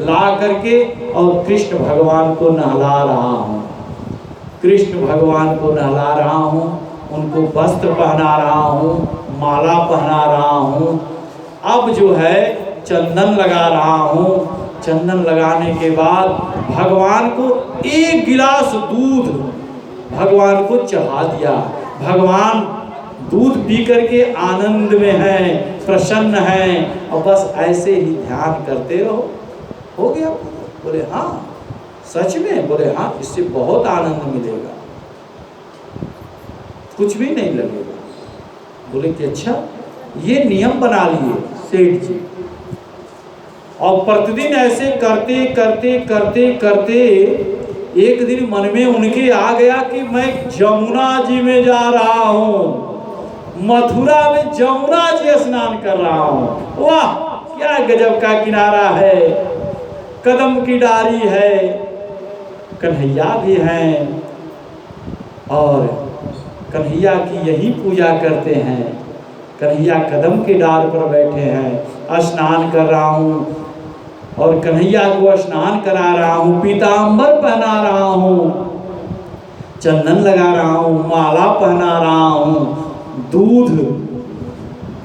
ला करके और कृष्ण भगवान को नहला रहा हूँ, कृष्ण भगवान को नहला रहा हूँ, उनको वस्त्र पहना रहा हूँ, माला पहना रहा हूँ। अब जो है चंदन लगा रहा हूँ। चंदन लगाने के बाद भगवान को एक गिलास दूध भगवान को चढ़ा दिया। भगवान दूध पी करके आनंद में हैं, प्रसन्न हैं, और बस ऐसे ही ध्यान करते रहो, हो गया। बोले हाँ सच में? बोले हाँ, इससे बहुत आनंद मिलेगा, कुछ भी नहीं लगेगा। बोले कि अच्छा, ये नियम बना लिए सेठ जी। और प्रतिदिन ऐसे करते करते करते करते एक दिन मन में उनके आ गया कि मैं जमुना जी में जा रहा हूँ, मथुरा में जमुना जी स्नान कर रहा हूँ। वाह क्या गजब का किनारा है, कदम की डारी है, कन्हैया भी हैं और कन्हैया की यही पूजा करते हैं। कन्हैया कदम के डार पर बैठे हैं, स्नान कर रहा हूँ और कन्हैया को स्नान करा रहा हूँ, पीतांबर पहना रहा हूँ, चंदन लगा रहा हूँ, माला पहना रहा हूँ, दूध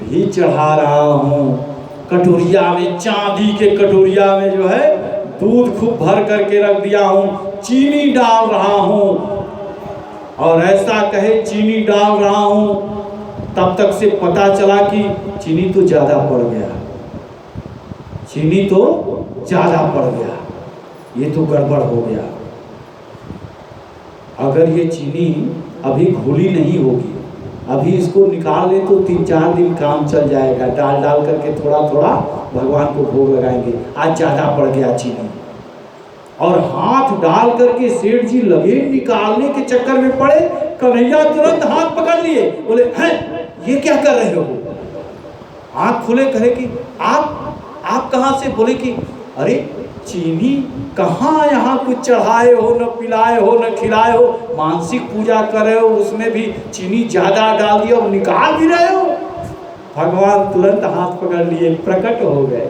भी चढ़ा रहा हूँ। कटोरिया में, चांदी के कटोरिया में जो है दूध खूब भर करके रख दिया हूँ, चीनी डाल रहा हूँ। और ऐसा कहे चीनी डाल रहा हूँ, तब तक से पता चला कि चीनी तो ज़्यादा पड़ गया, चीनी तो ज़्यादा पड़ गया, ये तो गड़बड़ हो गया। अगर ये चीनी अभी घुली नहीं होगी, अभी इसको निकाल ले तो 3-4 दिन काम चल जाएगा। डाल डाल करके थोड़ा थोड़ा भगवान को भोग लगाएंगे। आज ज़्यादा पड़ गया चीनी। और हाथ डाल करके सेठ जी लगे निकालने के चक्कर में पड़े, कन्हैया तुरंत हाथ पकड़ लिए। बोले हैं ये क्या कर रहे हो? आँख खुले, कहे कि आप कहाँ से? बोले कि अरे चीनी कहाँ यहाँ कुछ चढ़ाए हो, न पिलाए हो, न खिलाए हो, मानसिक पूजा कर रहे हो, उसमें भी चीनी ज़्यादा डाल दिया और निकाल भी रहे हो। भगवान तुरंत हाथ पकड़ लिए, प्रकट हो गए।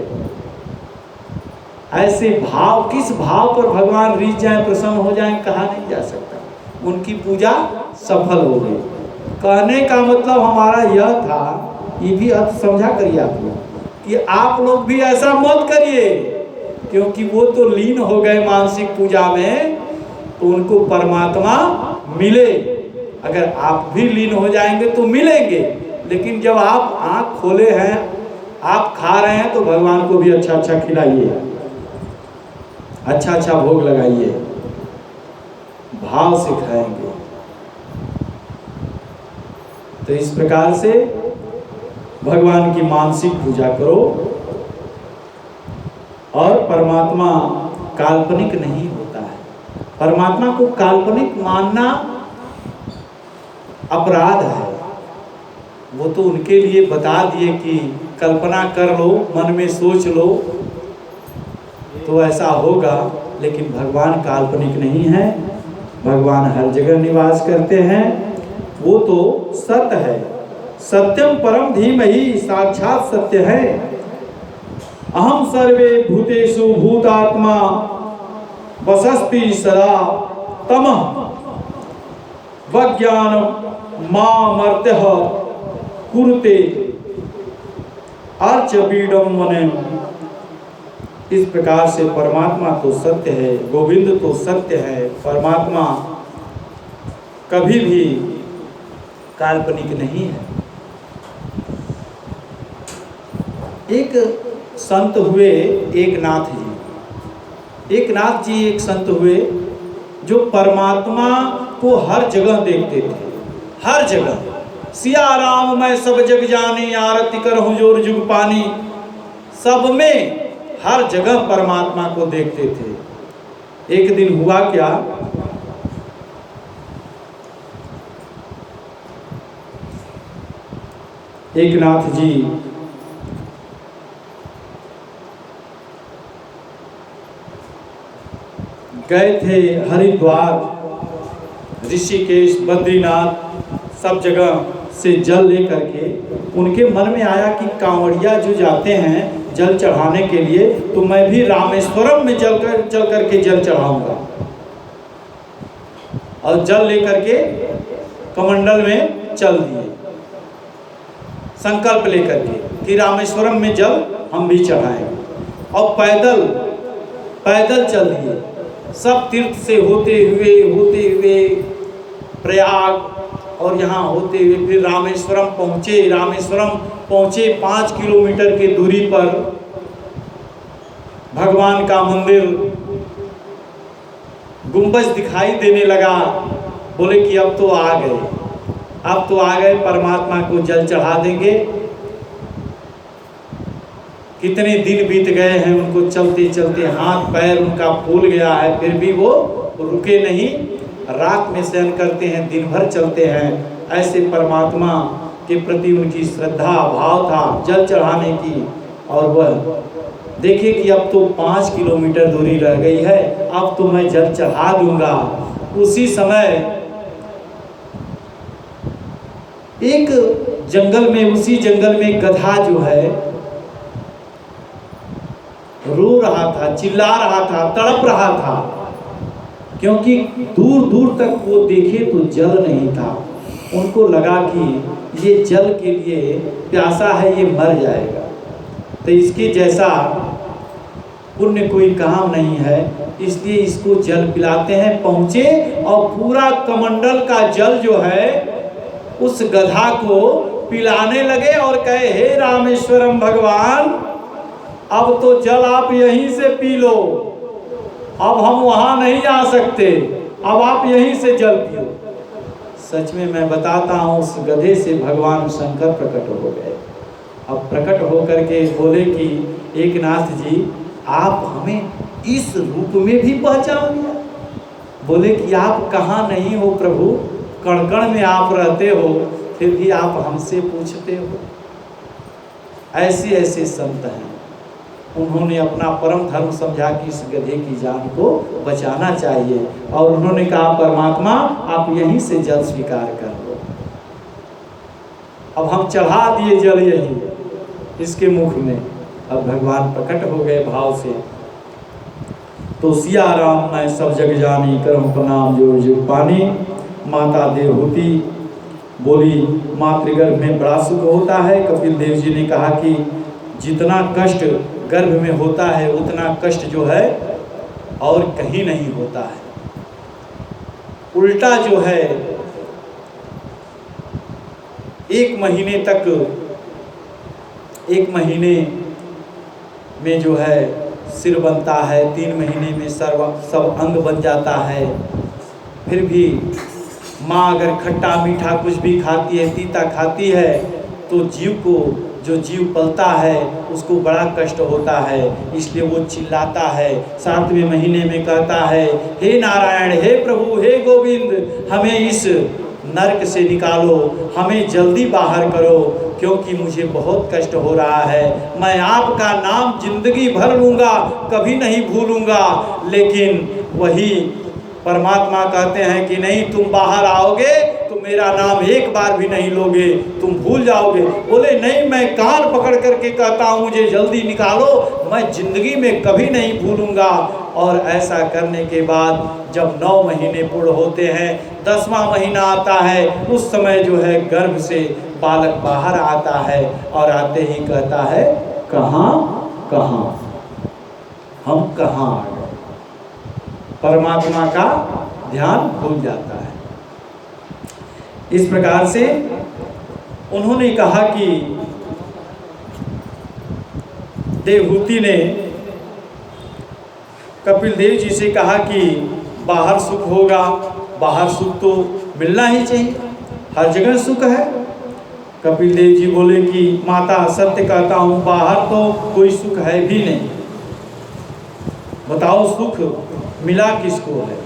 ऐसे भाव, किस भाव पर भगवान रीझ जाए, प्रसन्न हो जाए, कहा नहीं जा सकता। उनकी पूजा सफल हो गई। कहने का मतलब हमारा यह था, ये भी अर्थ समझा करिए आप लोग, कि आप लोग भी ऐसा मत करिए, क्योंकि वो तो लीन हो गए मानसिक पूजा में, तो उनको परमात्मा मिले। अगर आप भी लीन हो जाएंगे तो मिलेंगे, लेकिन जब आप आँख खोले हैं, आप खा रहे हैं, तो भगवान को भी अच्छा अच्छा खिलाइए, अच्छा अच्छा भोग लगाइए, भाव से खाएंगे। तो इस प्रकार से भगवान की मानसिक पूजा करो। और परमात्मा काल्पनिक नहीं होता है। परमात्मा को काल्पनिक मानना अपराध है। वो तो उनके लिए बता दिए कि कल्पना कर लो, मन में सोच लो तो ऐसा होगा, लेकिन भगवान काल्पनिक नहीं है। भगवान हर जगह निवास करते हैं। वो तो सत्य है, सत्यम परम धीमहि, साक्षात सत्य है। अहम सर्वे भूतेषु भूतात्मा वसस्ति सदा तमः वज्ञान मामर्त्यः कुरुते अर्चबीडम वनेम। इस प्रकार से परमात्मा तो सत्य है, गोविंद तो सत्य है। परमात्मा कभी भी काल्पनिक नहीं है। एक संत हुए, एकनाथ जी। एकनाथ जी एक संत हुए जो परमात्मा को हर जगह देखते थे, हर जगह। सिया राम मैं सब जग जानी, आरती करहूँ जोर जुग पानी। सब में हर जगह परमात्मा को देखते थे। एक दिन हुआ क्या, एकनाथ जी गए थे हरिद्वार, ऋषिकेश, बद्रीनाथ, सब जगह से जल लेकर के। उनके मन में आया कि कांवड़िया जो जाते हैं जल चढ़ाने के लिए, तो मैं भी रामेश्वरम में चल करके जल चढ़ाऊंगा। और जल लेकर के कमंडल में चल दिए, संकल्प लेकर के कि रामेश्वरम में जल हम भी चढ़ाएंगे। और पैदल चल दिए, सब तीर्थ से होते हुए प्रयाग और यहाँ होते हुए फिर रामेश्वरम पहुँचे। रामेश्वरम पहुँचे, 5 किलोमीटर की दूरी पर भगवान का मंदिर गुंबज दिखाई देने लगा। बोले कि अब तो आ गए, परमात्मा को जल चढ़ा देंगे। कितने दिन बीत गए हैं, उनको चलते चलते हाथ पैर उनका फूल गया है, फिर भी वो रुके नहीं। रात में शयन करते हैं, दिन भर चलते हैं। ऐसे परमात्मा के प्रति उनकी श्रद्धा भाव था जल चढ़ाने की। और वह देखिए कि अब तो 5 किलोमीटर दूरी रह गई है, अब तो मैं जल चढ़ा दूंगा। उसी समय एक उसी जंगल में गधा जो है रो रहा था, चिल्ला रहा था, तड़प रहा था, क्योंकि दूर दूर तक वो देखे तो जल नहीं था। उनको लगा कि ये जल के लिए प्यासा है, ये मर जाएगा, तो इसके जैसा पुण्य कोई काम नहीं है, इसलिए इसको जल पिलाते हैं। पहुँचे और पूरा कमंडल का जल जो है उस गधा को पिलाने लगे और कहे, हे रामेश्वरम भगवान, अब तो जल आप यहीं से पी लो, अब हम वहाँ नहीं जा सकते, अब आप यहीं से जल पियो। सच में मैं बताता हूँ, उस गधे से भगवान शंकर प्रकट हो गए। अब प्रकट होकर के बोले कि एकनाथ जी, आप हमें इस रूप में भी पहचान लिया। बोले कि आप कहाँ नहीं हो प्रभु, कण कण में आप रहते हो, फिर भी आप हमसे पूछते हो। ऐसे ऐसे संत हैं, उन्होंने अपना परम धर्म समझा कि इस गधे की जान को बचाना चाहिए। और उन्होंने कहा, परमात्मा आप यहीं से जल स्वीकार कर लो। अब हम चढ़ा दिए जल यहीं इसके मुख में। अब भगवान प्रकट हो गए भाव से। तो सिया राम मैं सब जग जानी, करम प्रणाम जो जुग पानी। माता देवहूति बोली, मातृगर्भ में बड़ा सुख होता है। कपिल देव जी ने कहा कि जितना कष्ट गर्भ में होता है उतना कष्ट जो है और कहीं नहीं होता है। उल्टा जो है, 1 महीने में जो है सिर बनता है, 3 महीने में सब अंग बन जाता है। फिर भी माँ अगर खट्टा मीठा कुछ भी खाती है, तीता खाती है, तो जो जीव पलता है उसको बड़ा कष्ट होता है। इसलिए वो चिल्लाता है, 7वें महीने में कहता है, हे नारायण, हे प्रभु, हे गोविंद, हमें इस नरक से निकालो, हमें जल्दी बाहर करो, क्योंकि मुझे बहुत कष्ट हो रहा है। मैं आपका नाम जिंदगी भर लूँगा, कभी नहीं भूलूँगा। लेकिन वही परमात्मा कहते हैं कि नहीं, तुम बाहर आओगे तो मेरा नाम एक बार भी नहीं लोगे, तुम भूल जाओगे। बोले नहीं, मैं कान पकड़ करके कहता हूँ मुझे जल्दी निकालो, मैं जिंदगी में कभी नहीं भूलूँगा। और ऐसा करने के बाद जब 9 महीने पूर्ण होते हैं, 10वां महीना आता है, उस समय जो है गर्भ से बालक बाहर आता है और आते ही कहता है, कहाँ हम कहाँ आ गए। परमात्मा का ध्यान भूल जाता है। इस प्रकार से उन्होंने कहा कि देवहूति ने कपिल देव जी से कहा कि बाहर सुख होगा, बाहर सुख तो मिलना ही चाहिए, हर जगह सुख है। कपिल देव जी बोले कि माता सत्य कहता हूँ, बाहर तो कोई सुख है भी नहीं, बताओ सुख मिला किसको है।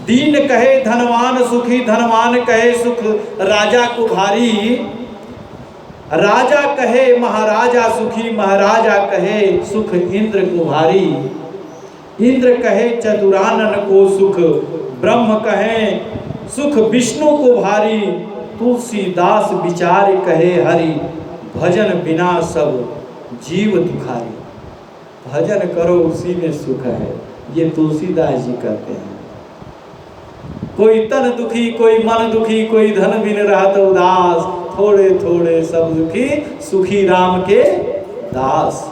दीन कहे धनवान सुखी, धनवान कहे सुख राजा को भारी। राजा कहे महाराजा सुखी, महाराजा कहे सुख इंद्र को भारी। इंद्र कहे चतुरानन को सुख, ब्रह्म कहे सुख विष्णु को भारी। तुलसीदास विचार कहे हरि, भजन बिना सब जीव दुखारी। भजन करो उसी में सुख है, ये तुलसीदास जी कहते हैं। कोई तन दुखी कोई मन दुखी, कोई धन बिन रहत उदास, थोड़े थोड़े सब दुखी, सुखी राम के दास।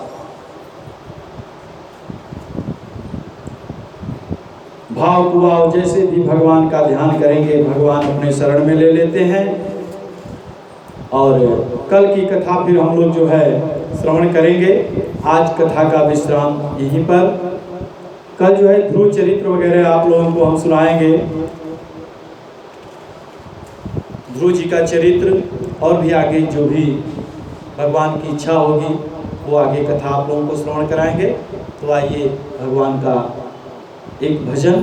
भाव कुभाव जैसे भी भगवान का ध्यान करेंगे, भगवान अपने शरण में ले लेते हैं। और कल की कथा फिर हम लोग जो है श्रवण करेंगे। आज कथा का विश्राम यहीं पर। कल जो है ध्रुव चरित्र वगैरह आप लोगों को हम सुनाएंगे, ध्रुव जी का चरित्र, और भी आगे जो भी भगवान की इच्छा होगी वो आगे कथा आप लोगों को श्रवण कराएंगे। तो आइए भगवान का एक भजन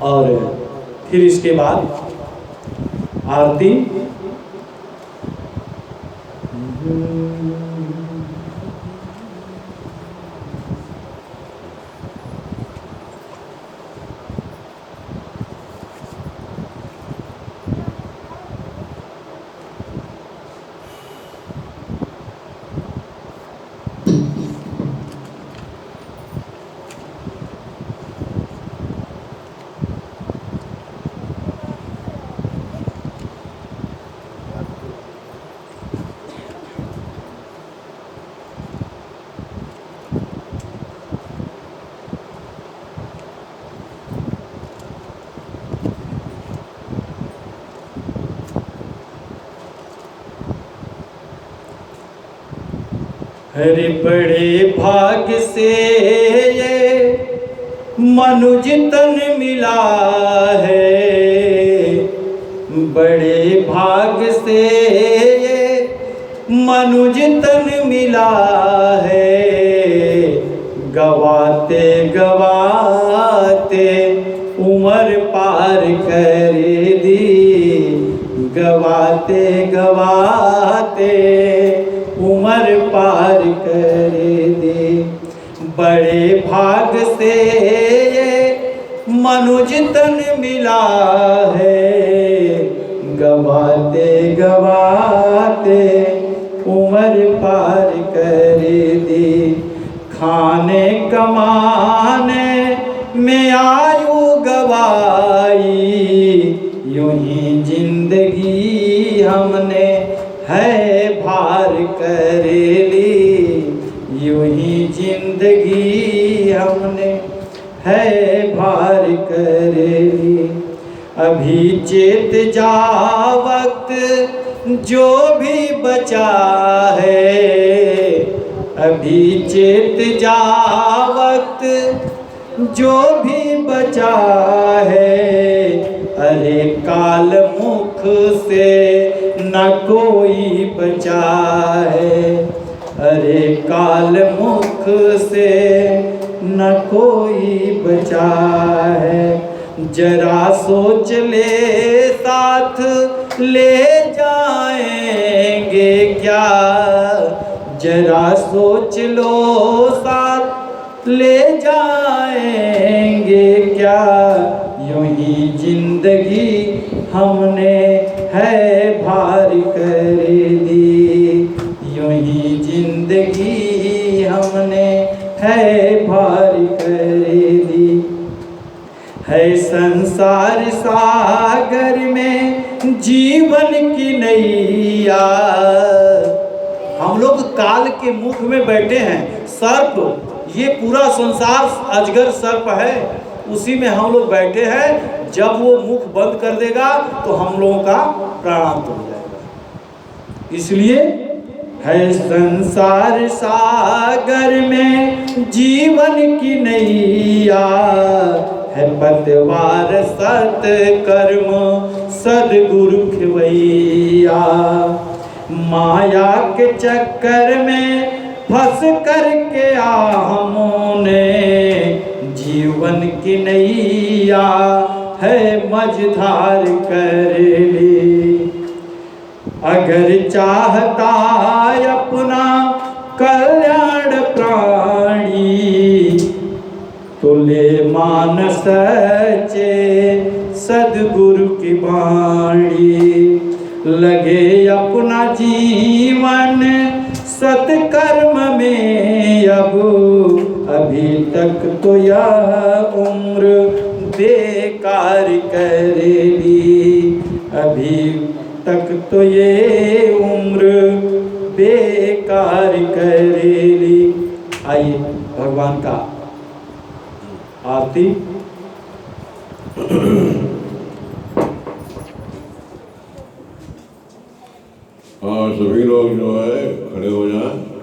और फिर इसके बाद आरती। हरे बड़े भाग्य से ये मनुज तन मिला है, बड़े भाग्य से ये मनुज तन मिला है। गवाते गवाते उम्र पार कर दी, गवाते गवाते उम्र पार कर दे। बड़े भाग से ये मनुज तन मिला है, गवाते गवाते उम्र पार कर दे। खाने कमाने में आयु गवाई, यूं ही जिंदगी हमने है भार कर ली, यूं ही जिंदगी हमने है भार कर ली। अभी चेत जा वक्त जो भी बचा है, अभी चेत जा वक्त जो भी बचा है। अरे काल मुख से न कोई बचा है, अरे काल मुख से न कोई बचा है। जरा सोच ले साथ ले जाएंगे क्या, जरा सोच लो साथ ले जाएंगे क्या। यूं ही जिंदगी हमने है भार कर दी, यूं ही जिंदगी हमने है भार कर दी। है संसार सागर में जीवन की नैया, हम लोग काल के मुख में बैठे हैं। सर्प, ये पूरा संसार अजगर सर्प है, उसी में हम लोग बैठे हैं। जब वो मुख बंद कर देगा तो हम लोगों का प्राणांत हो जाएगा। इसलिए है संसार सागर में जीवन की नैया, है पतवार सत कर्म सदगुरु खवैया। माया के चक्कर में फंस करके हमने जीवन की नैया है मझधार कर ली। अगर चाहता अपना कल्याण प्राणी, तो ले मानस चे सदगुरु की वाणी। लगे अपना जीवन सत्कर्म में अब अभी तक तो यह उम्र बेकार करेली, अभी तक तो ये उम्र बेकार करेली। आइए भगवान का आरती। हाँ, सभी लोग जो है खड़े हो जाएं।